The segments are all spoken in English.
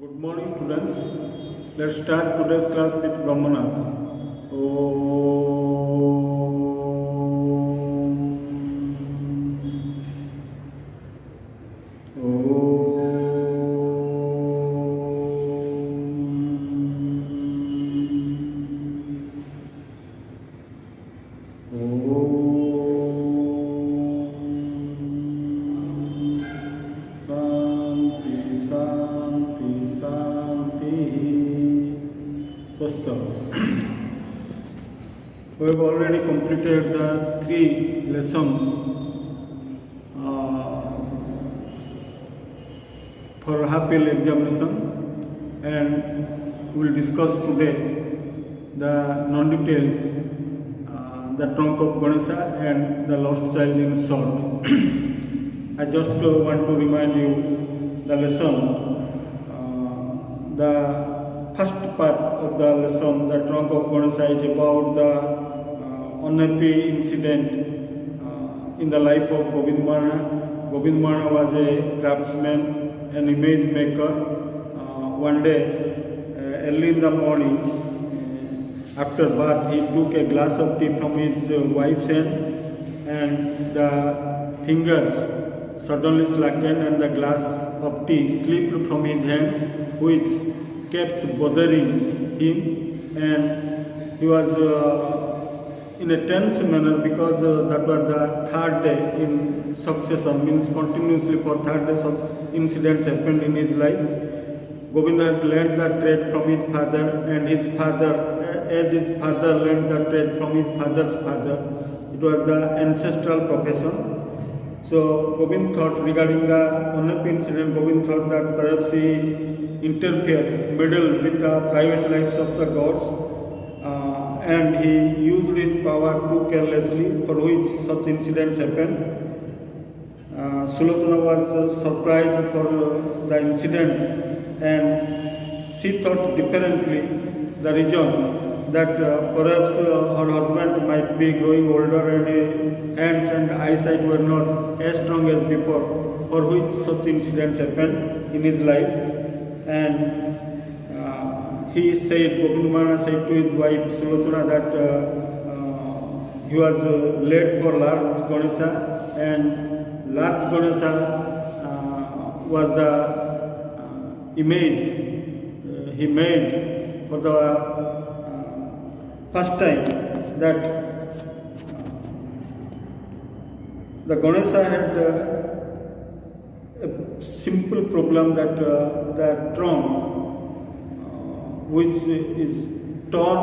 Good morning, students. Let's start today's class with Brahmanath. We have already completed the 3 lessons for half-yearly examination, and we will discuss today the non-details, the trunk of Ganesha and the lost child in short. I just want to remind you the lesson. The first part of the lesson, the trunk of Ganesha, is about the unhappy incident in the life of Gobind Marna. Gobind Marna was a craftsman, an image maker. One day, early in the morning, after bath, he took a glass of tea from his wife's hand, and the fingers suddenly slackened and the glass of tea slipped from his hand, which kept bothering him, and he was in a tense manner because that was the third day in succession, means continuously for third day such incidents happened in his life. Govinda had learned the trade from his father, and his father, as his father learned the trade from his father's father. It was the ancestral profession. So Govind thought, regarding the unhappy incident, Govind thought that perhaps he interfered, meddled with the private lives of the gods, and he used his power too carelessly, for which such incidents happened. Sulochana was surprised for the incident, and she thought differently the reason that perhaps her husband might be growing older and his hands and eyesight were not as strong as before, for which such incidents happened in his life. And he said, Gobind Marna said to his wife Sulochana that he was late for large Ganesha, and large Ganesha was the image he made for the first time, that the Ganesha had a simple problem, that the trunk, which is torn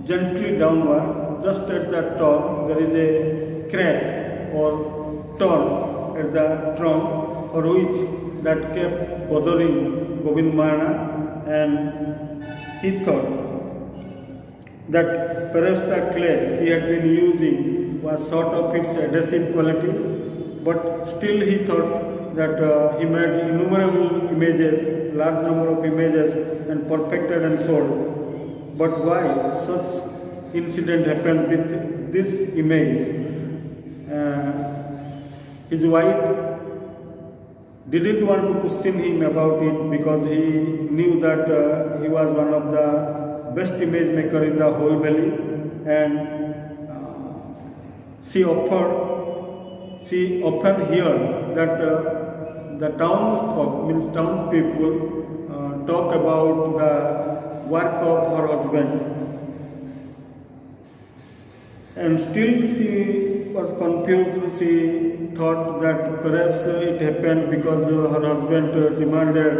gently downward, just at the top there is a crack or torn at the trunk, for which that kept bothering Gobind Marna, and he thought that perhaps the clay he had been using was sort of its adhesive quality, but still he thought that he made innumerable images, large number of images, and perfected and sold. But why such incident happened with this image? His wife didn't want to question him about it, because he knew that he was one of the best image maker in the whole valley, and she often heard that the townsfolk, means townspeople, talk about the work of her husband, and still she was confused. She thought that perhaps it happened because her husband demanded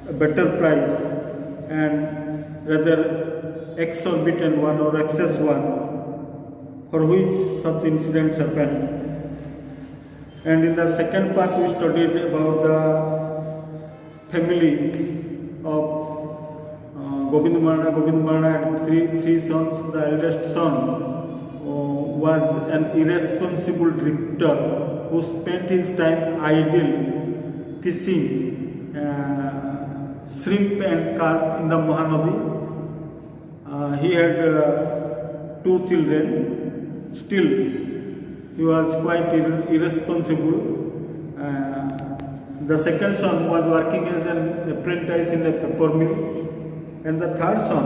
a better price, and rather exorbitant one or excess one, for which such incidents happened. And in the second part we studied about the family of Gobind Marna. Gobind Marna had three sons. The eldest son was an irresponsible drifter who spent his time idle fishing shrimp and carp in the Mahanadi. He had 2 children. Still, he was quite irresponsible. The second son was working as an apprentice in a pepper mill, and the third son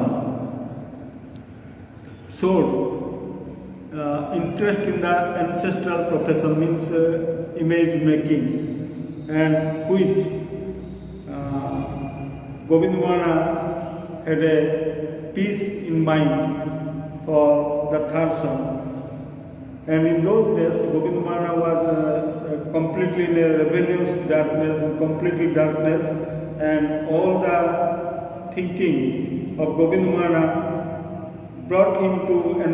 showed interest in the ancestral profession, means image making, and which Govind Mahana had a peace in mind for the third son. And in those days, Govind Mahana was completely in a ravenous darkness, completely darkness, and all the thinking of Govind Mahana brought him to an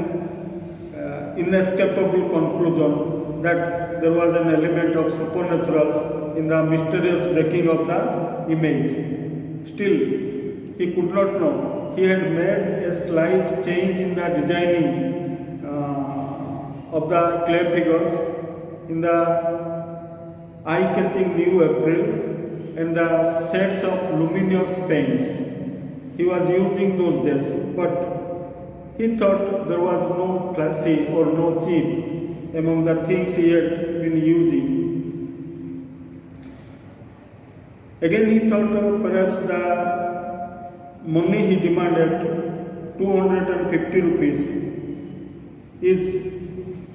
inescapable conclusion that there was an element of supernatural in the mysterious breaking of the image. Still, he could not know. He had made a slight change in the designing of the clay figures, in the eye-catching new April, and the sets of luminous paints he was using those days. But he thought there was no flashy or no cheap among the things he had been using. Again, he thought perhaps the money he demanded, 250 rupees,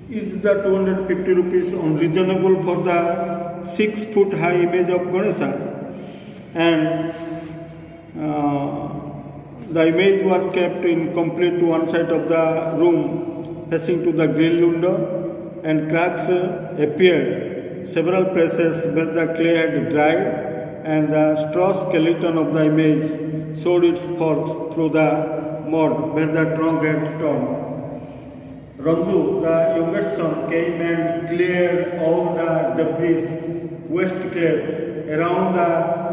is the 250 rupees unreasonable for the 6 foot high image of Ganesha? And the image was kept incomplete to one side of the room facing to the grill window, and cracks appeared several places where the clay had dried, and the straw skeleton of the image showed its forks through the mud where the trunk had torn. Ranju, the youngest son, came and cleared all the debris, waste clays around the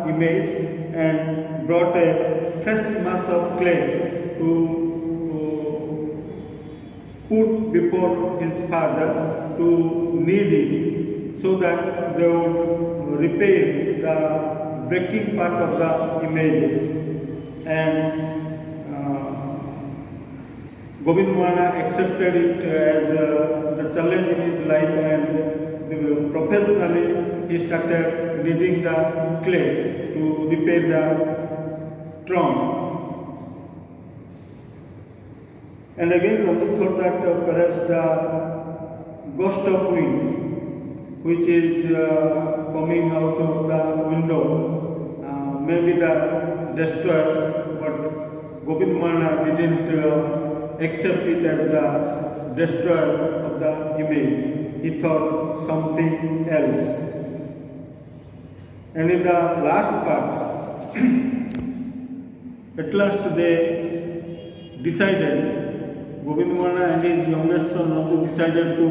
image, and brought a fresh mass of clay to put before his father to knead it, so that they would repair the breaking part of the images. And Govind Mahana accepted it as the challenge in his life, and professionally he started kneading the clay to repair the trunk. And again, Ranju thought that perhaps the ghost of wind, which is coming out of the window, may be the destroyer, but Govind Mahana didn't accept it as the destroyer of the image. He thought something else. And in the last part, at last they decided, Govind Mahana and his youngest son also decided to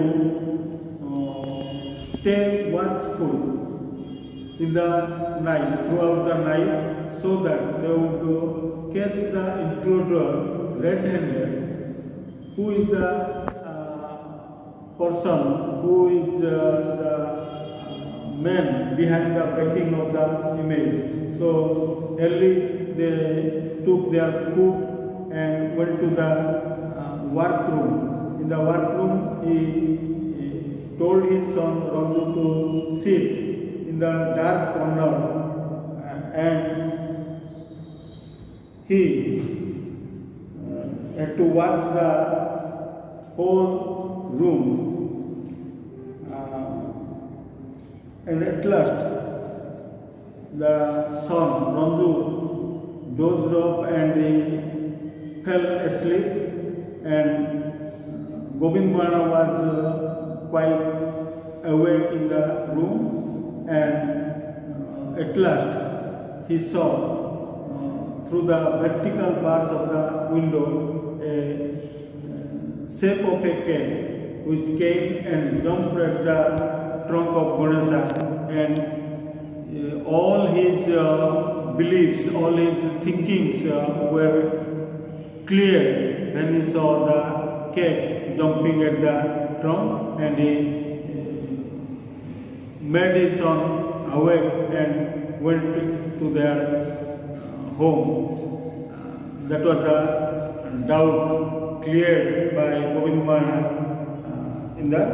stay watchful in the night, throughout the night, so that they would catch the intruder red-handed, who is the person who is the man behind the breaking of the image. So early they took their food and went to the workroom. In the workroom, he told his son Ranju to sit in the dark corner, and he had to watch the whole room. And at last, the son, Ranju, dozed off and he fell asleep, and Govind Mahana was quite awake in the room, and at last he saw through the vertical bars of the window a shape of a cat which came and jumped at the trunk of Ganesha, and all his beliefs, all his thinkings were clear when he saw the cat jumping at the trunk, and he made his son awake and went to their home. That was the doubt cleared by Govind Mahana in the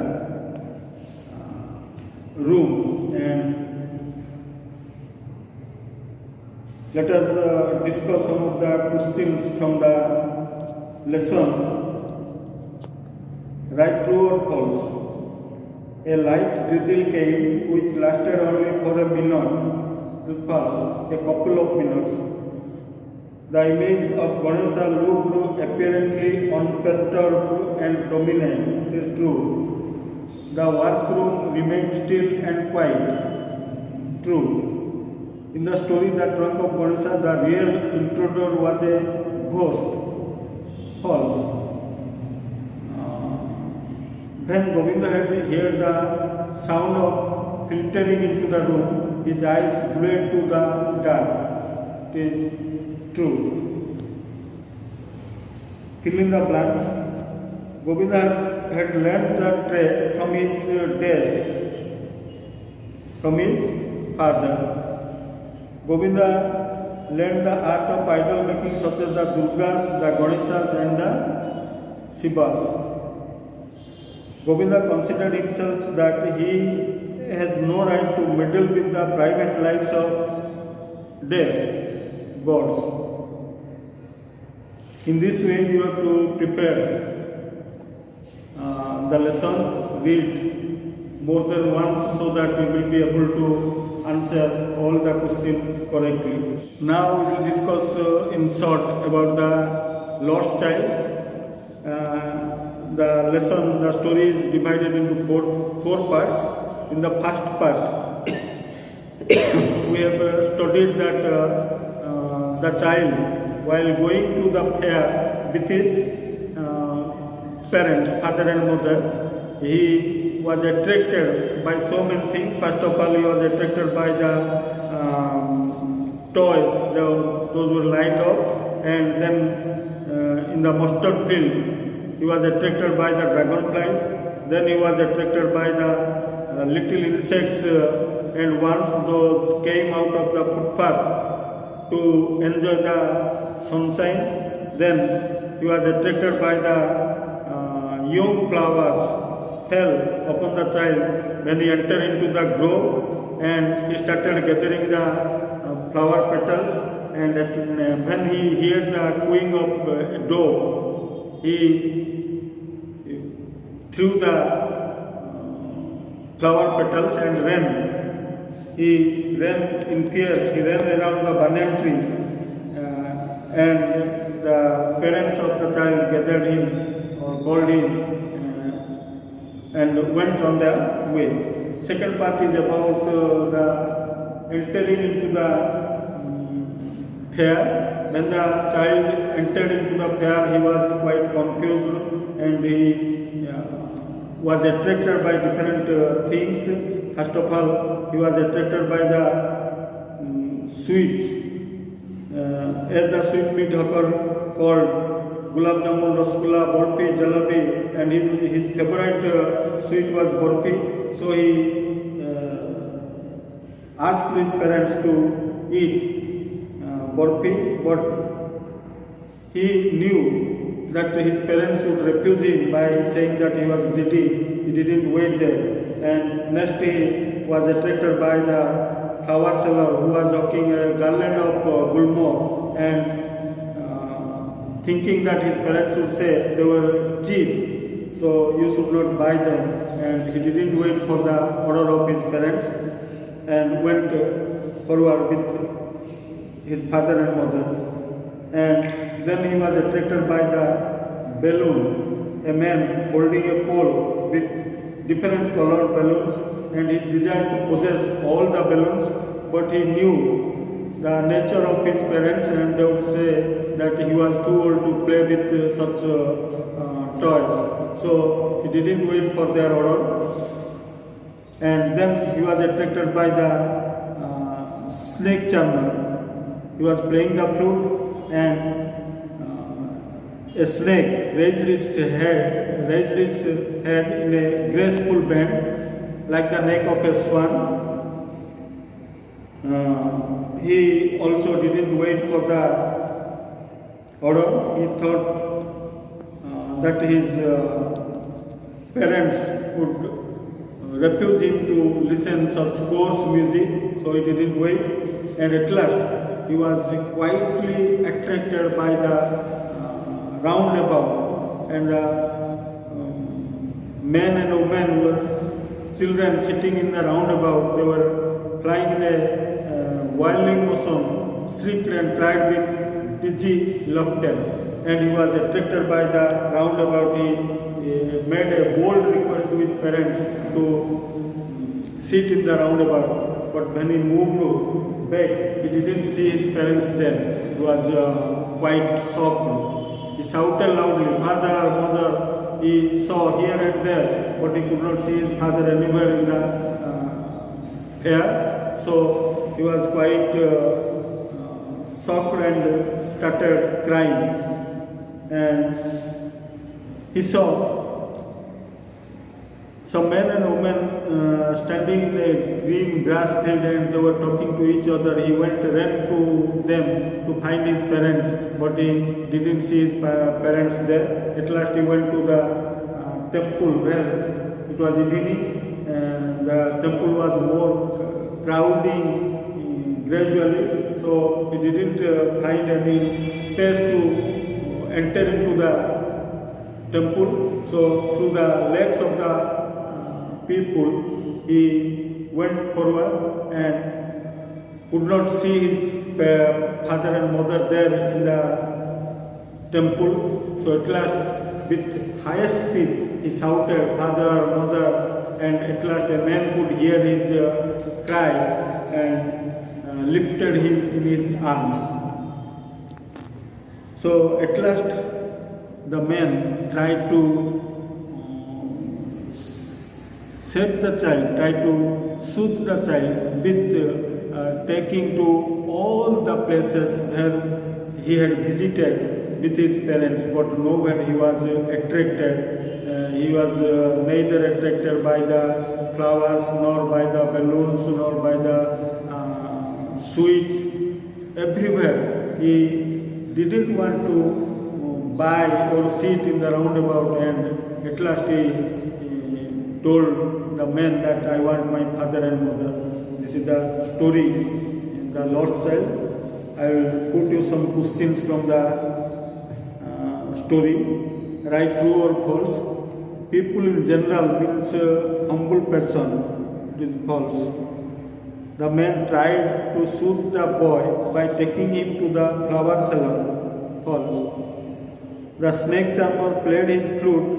room. And Let us discuss some of the questions from the lesson. Right, true or false? A light drizzle came which lasted only for a minute. False. A couple of minutes. The image of Ganesha looked apparently unperturbed and dominant. It is true. The workroom remained still and quiet. True. In the story The Trunk of Ganesha, the real intruder was a ghost. False. When Govinda had heard the sound of filtering into the room, his eyes glued to the dark. It is true. Fill in the blanks. Govinda had learned the trade from his desk, from his father. Govinda learned the art of idol making such as the Durgas, the Ganeshas and the Shivas. Govinda considered himself that he has no right to meddle with the private lives of death gods. In this way you have to prepare the lesson, read more than once so that you will be able to answer all the questions correctly. Now we will discuss in short about the lost child. The lesson, the story is divided into four parts. In the first part, we have studied that the child, while going to the fair with his parents, father and mother, he was attracted by so many things. First of all, he was attracted by the toys, those were lined up, and then in the mustard field, he was attracted by the dragonflies. Then he was attracted by the little insects, and once those came out of the footpath to enjoy the sunshine, then he was attracted by the young flowers fell upon the child when he entered into the grove, and he started gathering the flower petals, and when he heard the cooing of a dove, he threw the flower petals and ran. He ran in fear, he ran around the banyan tree, and the parents of the child gathered him or called him and went on their way. Second part is about the entering into the fair. When the child entered into the fair, he was quite confused and he was attracted by different things. First of all, he was attracted by the sweets. As the sweetmeat hawker called Gulab Jamun, Rasgulla, Barfi, Jalebi, and his favorite sweet was Barfi. So he asked his parents to eat Barfi, but he knew that his parents would refuse him by saying that he was greedy. He didn't wait there. And next he was attracted by the flower seller who was hawking a garland of gulmo, and thinking that his parents would say they were cheap, so you should not buy them. And he didn't wait for the order of his parents and went forward with his father and mother. And then he was attracted by the balloon, a man holding a pole with different colored balloons, and he desired to possess all the balloons, but he knew the nature of his parents, and they would say that he was too old to play with such toys. So he didn't wait for their order. And then he was attracted by the snake charmer. He was playing the flute, and a snake raised its head in a graceful bend like the neck of a swan. He also didn't wait for the order. He thought that his parents would refuse him to listen such coarse music, so he didn't wait. And at last he was quietly attracted by the roundabout, and the men and women were children sitting in the roundabout. They were flying in a whirling motion, shrieked and cried with dizzy laughter. And he was attracted by the roundabout. He made a bold request to his parents to sit in the roundabout. But when he moved back, he didn't see his parents there. He was quite shocked. He shouted loudly, "Father, mother." He saw here and there, but he could not see his father anywhere in the fair. So he was quite shocked and started crying. And he saw some men and women standing in a green grass field, and they were talking to each other. He ran to them to find his parents, but he didn't see his parents there. At last he went to the temple where it was evening, and the temple was more crowding gradually, so he didn't find any space to enter into the temple. So through the legs of the people, he went forward and could not see his father and mother there in the temple. So at last, with highest pitch, he shouted, "Father, mother," and at last a man could hear his cry and lifted him in his arms. So at last, the man tried to save the child, tried to soothe the child with taking to all the places where he had visited with his parents, but nowhere he was attracted. He was neither attracted by the flowers, nor by the balloons, nor by the sweets. Everywhere he didn't want to buy or sit in the roundabout, and at last he told the man that I want my father and mother. This is the story, the lost child. I will put you some questions from the story. Write true or false. People in general means humble person. It is false. The man tried to soothe the boy by taking him to the flower salon. False. The snake charmer played his flute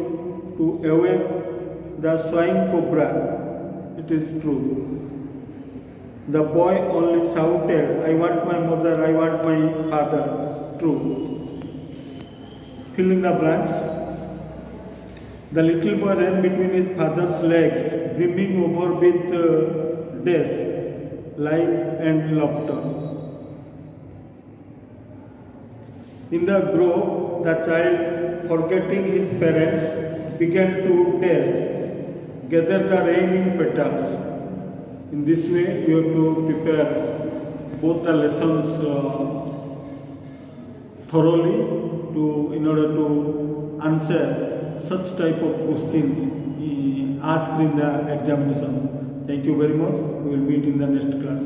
to awake the swine cobra. It is true. The boy only shouted, "I want my mother, I want my father." True. Fill in the blanks. The little boy ran between his father's legs, brimming over with dash, life and laughter. In the grove, the child, forgetting his parents, began to dash, gather the raining petals. In this way, you have to prepare both the lessons thoroughly in order to answer such type of questions asked in the examination. Thank you very much. We will meet in the next class.